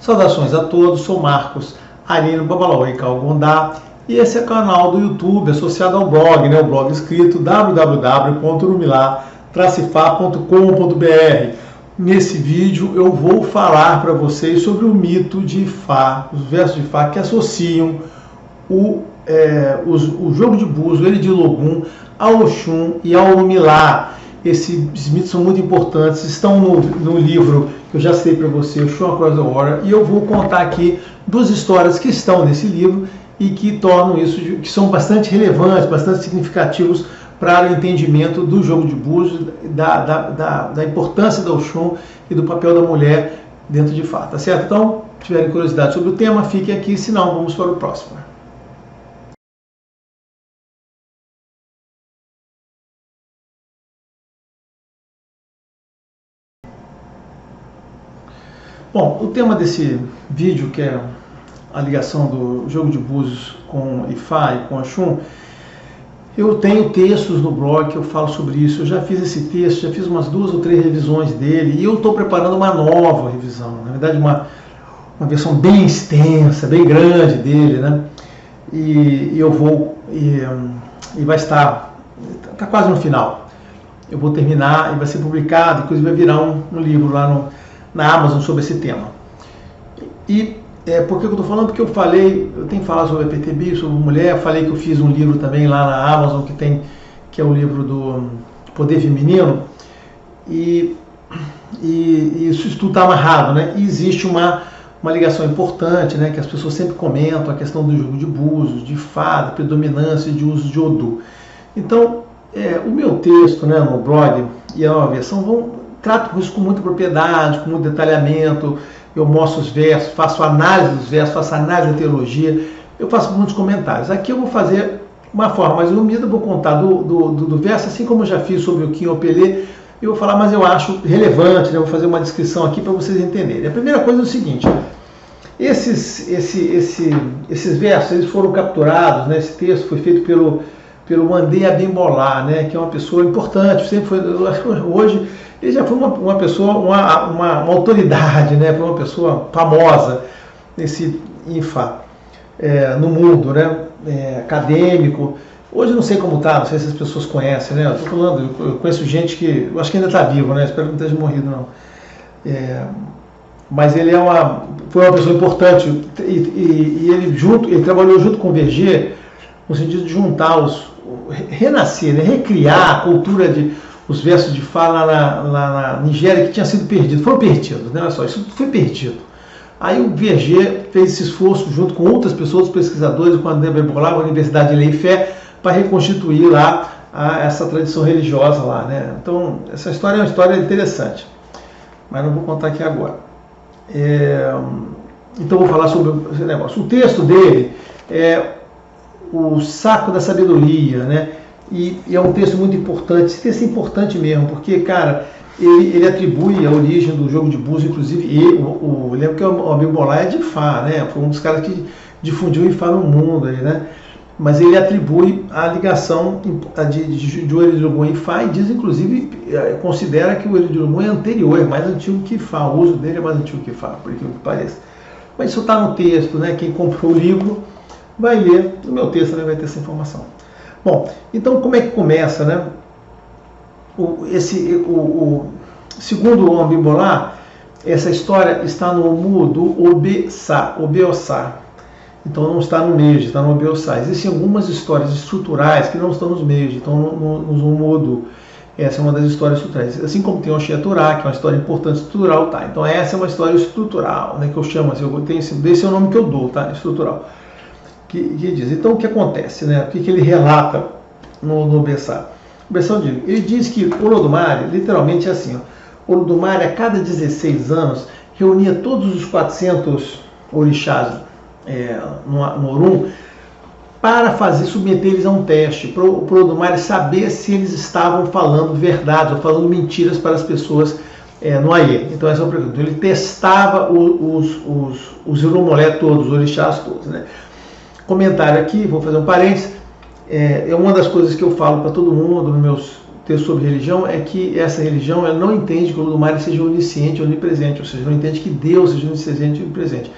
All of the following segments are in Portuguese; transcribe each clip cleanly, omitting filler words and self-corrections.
Saudações a todos, sou Marcos Arino Babalauê Calgondá e esse é o canal do YouTube associado ao blog, o blog escrito www.urumilá-fá.com.br. Nesse vídeo eu vou falar para vocês sobre o mito de Fá, os versos de Fá que associam o jogo de búzios, o Eridir Logum, ao Oxum e ao Urumilá. Esses mitos são muito importantes, estão no livro que eu já citei para você, Oxum Across the Water, e eu vou contar aqui duas histórias que estão nesse livro e que tornam isso, que são bastante relevantes, bastante significativos para o entendimento do jogo de búzios, da importância do Oxum e do papel da mulher dentro de Fá, tá certo? Então, se tiverem curiosidade sobre o tema, fiquem aqui, senão vamos para o próximo. Bom, o tema desse vídeo, que é a ligação do jogo de búzios com Ifá e com Oxum, eu tenho textos no blog que eu falo sobre isso. Eu já fiz esse texto, já fiz umas 2 ou 3 revisões dele e eu estou preparando uma nova revisão, na verdade uma versão bem extensa, bem grande dele, né? E eu vou, e vai estar, está quase no final. Eu vou terminar e vai ser publicado, inclusive vai virar um livro lá na Amazon sobre esse tema. E por que eu estou falando? Porque eu tenho falado sobre a PTB, sobre mulher, falei que eu fiz um livro também lá na Amazon, que é o livro do Poder Feminino, e isso tudo está amarrado, né? E existe uma ligação importante, né, que as pessoas sempre comentam, a questão do jogo de búzios, de Fá, da predominância e de uso de Odu. Então, o meu texto, né, no blog e a nova versão trato isso com muita propriedade, com muito detalhamento. Eu mostro os versos, faço análise dos versos, faço análise da teologia, eu faço muitos comentários. Aqui eu vou fazer uma forma mais resumida, vou contar do verso, assim como eu já fiz sobre o Kim Opelê, eu vou falar, mas eu acho relevante, né? Eu vou fazer uma descrição aqui para vocês entenderem. A primeira coisa é o seguinte: esses versos eles foram capturados, né? Esse texto foi feito pelo Mandé Abimbolah, né? Que é uma pessoa importante, sempre foi, hoje ele já foi uma pessoa, uma autoridade, né? Foi uma pessoa famosa em Fá, no mundo, né? Acadêmico. Hoje eu não sei como está, não sei se as pessoas conhecem, né? Eu conheço gente que, eu acho que ainda está vivo, né? Espero que não esteja morrido, não. Mas ele foi uma pessoa importante e ele trabalhou junto com o Verger no sentido de juntar renascer, né? Recriar a cultura os versos de Fá lá na Nigéria, que tinha sido perdido. Foram perdidos, né? Olha só, isso foi perdido. Aí o Verger fez esse esforço junto com outras pessoas, outros pesquisadores, com a Mandé Abimbolah, a Universidade de Lei e Fé, para reconstituir lá essa tradição religiosa lá, né? Então, essa história é uma história interessante, mas não vou contar aqui agora. Então, vou falar sobre esse negócio. O texto dele é o Saco da Sabedoria, né? E é um texto muito importante. Esse texto é importante mesmo, porque, cara, ele atribui a origem do jogo de búzios, inclusive, lembra que o Abimbolah é de Fá, né? Foi um dos caras que difundiu Ifá no mundo, aí, né? Mas ele atribui a ligação de o Eridir Logum em Fá e diz, inclusive, considera que o Eridir Logum é anterior, é mais antigo que Fá, o uso dele é mais antigo que Fá, por aquilo que pareça. Mas isso está no texto, né? Quem comprou o livro vai ler, no meu texto também vai ter essa informação. Bom, então como é que começa, né? Segundo o Abimbolah, essa história está no Omu do Obeossá. Então não está no Meiji, está no Obeossá. Existem algumas histórias estruturais que não estão nos Meiji, estão nos Omu. Essa é uma das histórias estruturais. Assim como tem o Oxê-Torá, que é uma história importante estrutural, tá? Então essa é uma história estrutural, né? Que eu chamo assim, esse é o nome que eu dou, tá? Estrutural. Que diz, então o que acontece, né? O que ele relata no Bessá? O Bessá ele diz que Olodumare, literalmente é assim, Olodumare a cada 16 anos reunia todos os 400 orixás no Orum para submeter eles a um teste, para o Olodumare saber se eles estavam falando verdade ou falando mentiras para as pessoas no Aie. Então essa é uma pergunta. Ele testava os Irumolé todos, os orixás todos, né? Comentário aqui, vou fazer um parênteses, é uma das coisas que eu falo para todo mundo nos meus texto sobre religião é que essa religião ela não entende que o Olodumare seja onisciente, onipresente, ou seja, não entende que Deus seja onisciente e onipresente.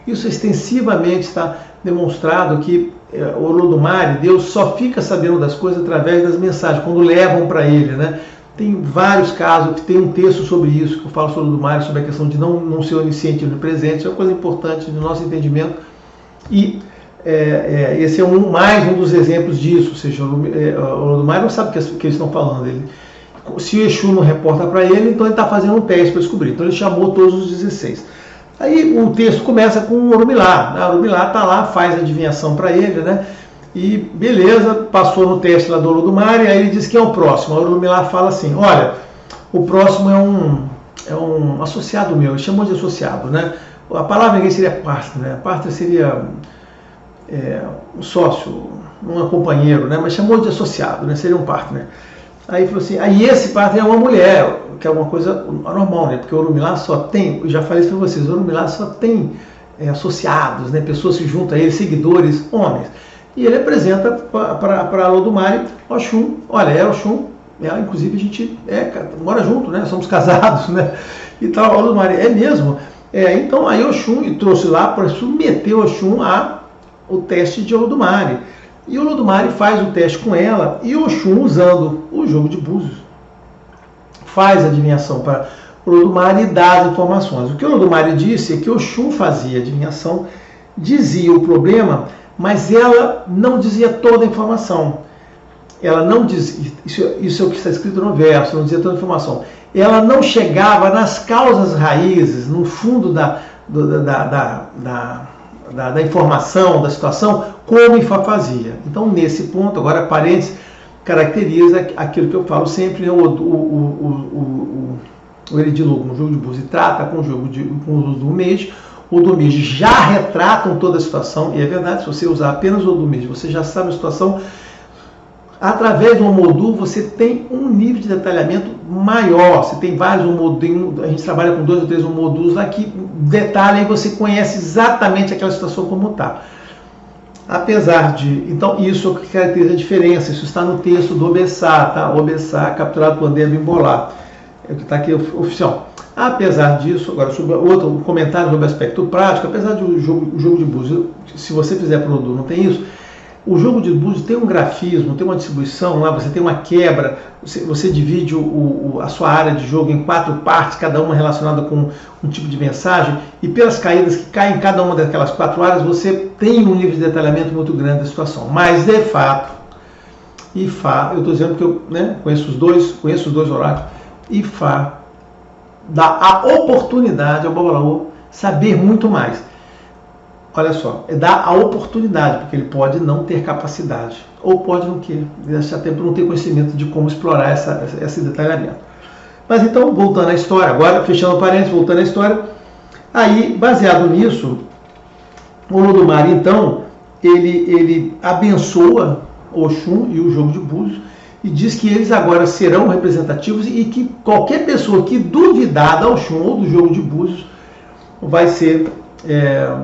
Isso extensivamente está demonstrado que o Olodumare, Deus só fica sabendo das coisas através das mensagens, quando levam para ele, né? Tem vários casos, tem um texto sobre isso, que eu falo sobre o Olodumare, sobre a questão de não ser onisciente e onipresente, isso é uma coisa importante no nosso entendimento, e esse é mais um dos exemplos disso, ou seja, o Olodumare não sabe o que eles estão falando. Se o Exu não reporta para ele, então ele está fazendo um teste para descobrir. Então ele chamou todos os 16. Aí o texto começa com o Orumilá. O Orumilá está lá, faz a adivinhação para ele, né? E beleza, passou no teste lá do Olodumare, aí ele diz que é o próximo. O Orumilá fala assim, olha, o próximo é um associado meu, ele chamou de associado, né? A palavra em inglês seria partner, né? Partner seria um sócio, um companheiro, né? Mas chamou de associado, né? Seria um partner. Aí falou assim, aí esse partner é uma mulher, que é uma coisa anormal, né? Porque o Orumilá só tem, eu já falei isso para vocês, o Orumilá só tem associados, né? Pessoas que juntam a ele, seguidores, homens. E ele apresenta para Olodumare Oxum, olha, é Oxum, inclusive a gente mora junto, né? Somos casados, né? E tal, Olodumare, é mesmo? Então aí Oxum trouxe lá para submeter Oxum o teste de Olodumare. E o Olodumare faz o teste com ela e Oxum, usando o jogo de búzios, faz a adivinhação para o Olodumare e dá as informações. O que o Olodumare disse é que Oxum fazia a adivinhação, dizia o problema, mas ela não dizia toda a informação. Ela não dizia, isso é o que está escrito no verso, não dizia toda a informação. Ela não chegava nas causas raízes, no fundo da informação, da situação, como Ifá fazia. Então, nesse ponto, agora parênteses, caracteriza aquilo que eu falo sempre, né? O Eridilogum, o jogo de búzios, trata com o do mês. O do mês já retratam toda a situação, e é verdade, se você usar apenas o do mês, você já sabe a situação. Através do Omodu, você tem um nível de detalhamento maior. Você tem vários Omodus, a gente trabalha com 2 ou 3 Omodus lá que detalham e você conhece exatamente aquela situação como está. Apesar de... Então, isso é o que caracteriza a diferença. Isso está no texto do Obessá, tá? Obessá, capturado por André Bimbolá. É o que está aqui oficial. Apesar disso, agora, sobre outro comentário sobre o aspecto prático, apesar do jogo de búzios, se você fizer para o Odu, não tem isso, o jogo de búzios tem um grafismo, tem uma distribuição lá, você tem uma quebra, você divide a sua área de jogo em 4 partes, cada uma relacionada com um tipo de mensagem, e pelas caídas que caem em cada uma daquelas 4 áreas, você tem um nível de detalhamento muito grande da situação. Mas, de fato, Ifá, eu estou dizendo que eu conheço os dois oráculos, Ifá dá a oportunidade ao Babalaô saber muito mais. Olha só, dá a oportunidade, porque ele pode não ter capacidade, ou pode não ter, até por não ter conhecimento de como explorar esse detalhamento. Mas então, voltando à história, agora fechando parênteses, voltando à história, aí, baseado nisso, o Olodumare, então, ele abençoa Oxum e o jogo de búzios, e diz que eles agora serão representativos e que qualquer pessoa que duvidar da Oxum ou do jogo de búzios vai ser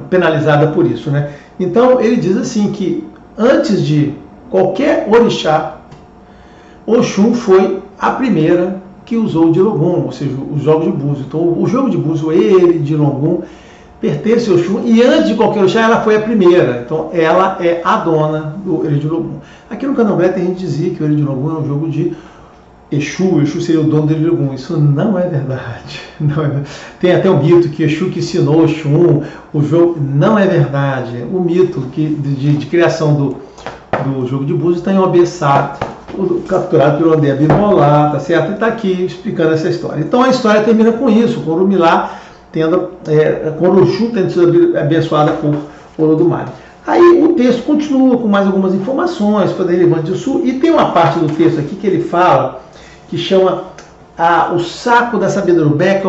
penalizada por isso, né? Então ele diz assim que antes de qualquer orixá, Oxum foi a primeira que usou o Dilogum, ou seja, os jogos de búzios. Então o jogo de búzios, ele, Dilogum, pertence ao Oxum e antes de qualquer orixá ela foi a primeira. Então ela é a dona do Eridilogum. Aqui no Candomblé a gente dizia que o Eridilogum é um jogo de Exu seria o dono do Eridilogum. Isso não é verdade. Não é verdade. Tem até um mito que Exu que ensinou Oxum, o jogo não é verdade. O mito de criação do jogo de búzios está em Obessá, capturado pelo André Bimbolá, tá certo? E está aqui explicando essa história. Então a história termina com isso, com o Orumilá com o Oxum tendo sido abençoada por Olodumare. Aí o texto continua com mais algumas informações para relevante disso, e tem uma parte do texto aqui que ele fala, que chama o saco da sabedoria,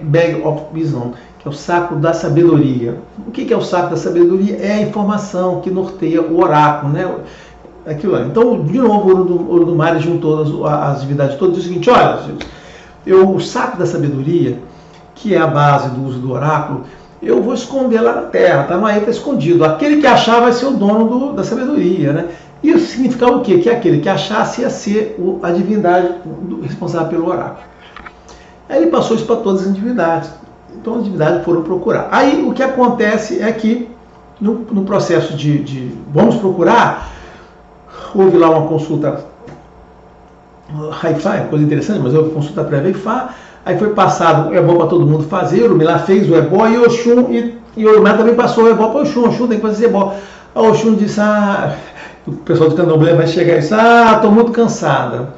bag of wisdom, que é o saco da sabedoria. O que é o saco da sabedoria? É a informação que norteia o oráculo, né? Aquilo lá. Então, de novo, o Olodumare juntou as divindades todas e diz o seguinte: olha, o saco da sabedoria, que é a base do uso do oráculo, eu vou esconder lá na terra, tá? Aí está escondido. Aquele que achar vai ser o dono da sabedoria, né? Isso significava o quê? Que aquele que achasse ia ser a divindade responsável pelo oráculo. Aí ele passou isso para todas as divindades. Então as divindades foram procurar. Aí o que acontece é que no processo de vamos procurar, houve lá uma consulta Hi-Fi, coisa interessante, mas houve consulta prévia Ifá, aí foi passado o ebó para todo mundo fazer, Orumilá fez o ebó e Oxum, e Orumilá também passou o ebó para Oxum, Oxum tem que fazer ebó. A Oxum disse, o pessoal do candomblé vai chegar e disse, estou muito cansada,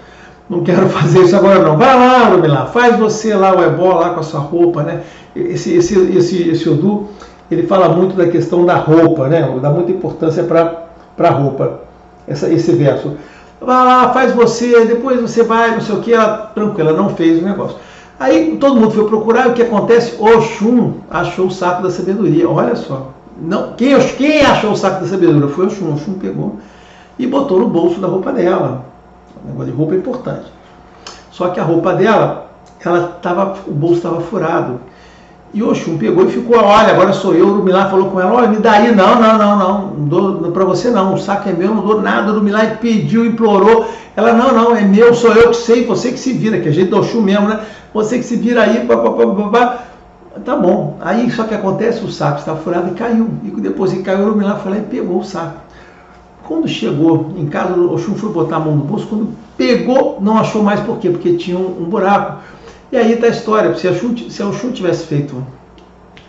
não quero fazer isso agora não. Vai lá, Orumilá, faz você lá o ebó lá com a sua roupa, né? Esse Odu, ele fala muito da questão da roupa, né? Dá muita importância para a roupa, esse verso. Vai lá, faz você, depois você vai, não sei o que, ela tranquila, não fez o negócio. Aí todo mundo foi procurar, e o que acontece? Oxum achou o saco da sabedoria, olha só. Não, quem achou o saco da sabedoria foi Oxum. Oxum pegou e botou no bolso da roupa dela. O negócio de roupa é importante. Só que a roupa dela, o bolso estava furado. E Oxum pegou e ficou, olha, agora sou eu. Orumilá falou com ela, olha, me dá aí. Não dou para você não, o saco é meu, não dou nada. Orumilá pediu, implorou. Ela, não, é meu, sou eu que sei, você que se vira, que a gente é Oxum mesmo, né? Você que se vira aí, tá bom. Aí só que acontece, o saco estava furado e caiu. E depois que caiu, Orumilá foi lá e pegou o saco. Quando chegou em casa, o Oxum foi botar a mão no bolso, quando pegou, não achou mais, por quê? Porque tinha um buraco. E aí está a história, se a Oxum tivesse feito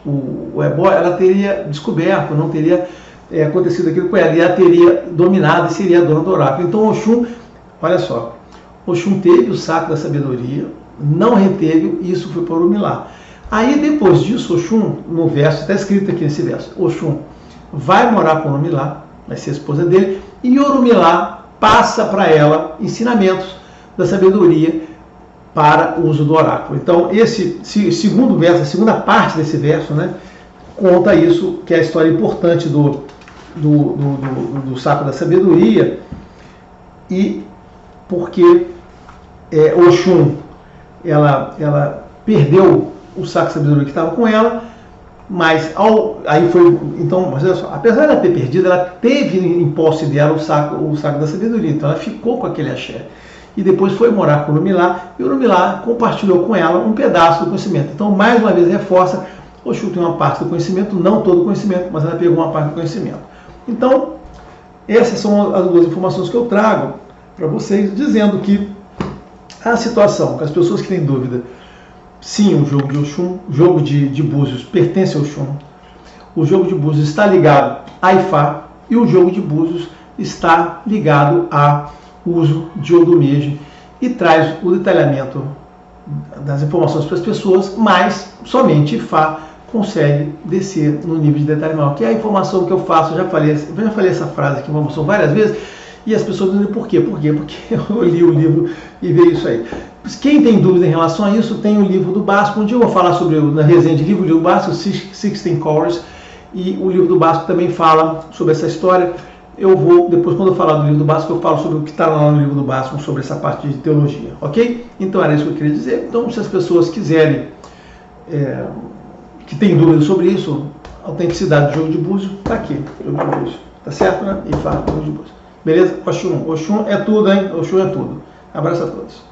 o ebó, ela teria descoberto, não teria acontecido aquilo com ela, e ela teria dominado e seria a dona do oráculo. Então Oxum, olha só, Oxum teve o saco da sabedoria, não reteve, e isso foi para Orumilá. Aí depois disso, Oxum, no verso, está escrito aqui nesse verso, Oxum vai morar com Orumilá, vai ser a esposa dele, e Orumilá passa para ela ensinamentos da sabedoria para o uso do oráculo. Então, esse segundo verso, a segunda parte desse verso, né, conta isso, que é a história importante do saco da sabedoria, e porque Oxum, ela perdeu o saco da sabedoria que estava com ela, mas então, apesar de ela ter perdido, ela teve em posse dela o saco da sabedoria, então ela ficou com aquele axé. E depois foi morar com Orumilá, e Orumilá compartilhou com ela um pedaço do conhecimento. Então, mais uma vez, reforça, Oxum tem uma parte do conhecimento, não todo o conhecimento, mas ela pegou uma parte do conhecimento. Então, essas são as duas informações que eu trago para vocês, dizendo que a situação, que as pessoas que têm dúvida, sim, o jogo de Oxum, o jogo de Búzios pertence ao Oxum, o jogo de Búzios está ligado a Ifá, e o jogo de Búzios está ligado a uso de Odumeje, e traz o detalhamento das informações para as pessoas, mas somente Ifá consegue descer no nível de detalhamento, que é a informação que eu faço. Eu já falei essa frase aqui várias vezes, e as pessoas dizem por quê? Por quê? Porque eu li o livro e veio isso aí. Quem tem dúvida em relação a isso, tem o livro do Basco. Um dia eu vou falar sobre, na resenha de livro, o livro do Basco, 16 Cores, e o livro do Basco também fala sobre essa história. Eu vou, depois, quando eu falar do livro do Basco, eu falo sobre o que está lá no livro do Basco, sobre essa parte de teologia, ok? Então era isso que eu queria dizer. Então, se as pessoas quiserem, que têm dúvidas sobre isso, autenticidade do jogo de Búzios, está aqui, jogo de Búzios, tá certo, né? E fala, jogo de Búzios. Beleza? Oxum é tudo, hein? Oxum é tudo. Abraço a todos.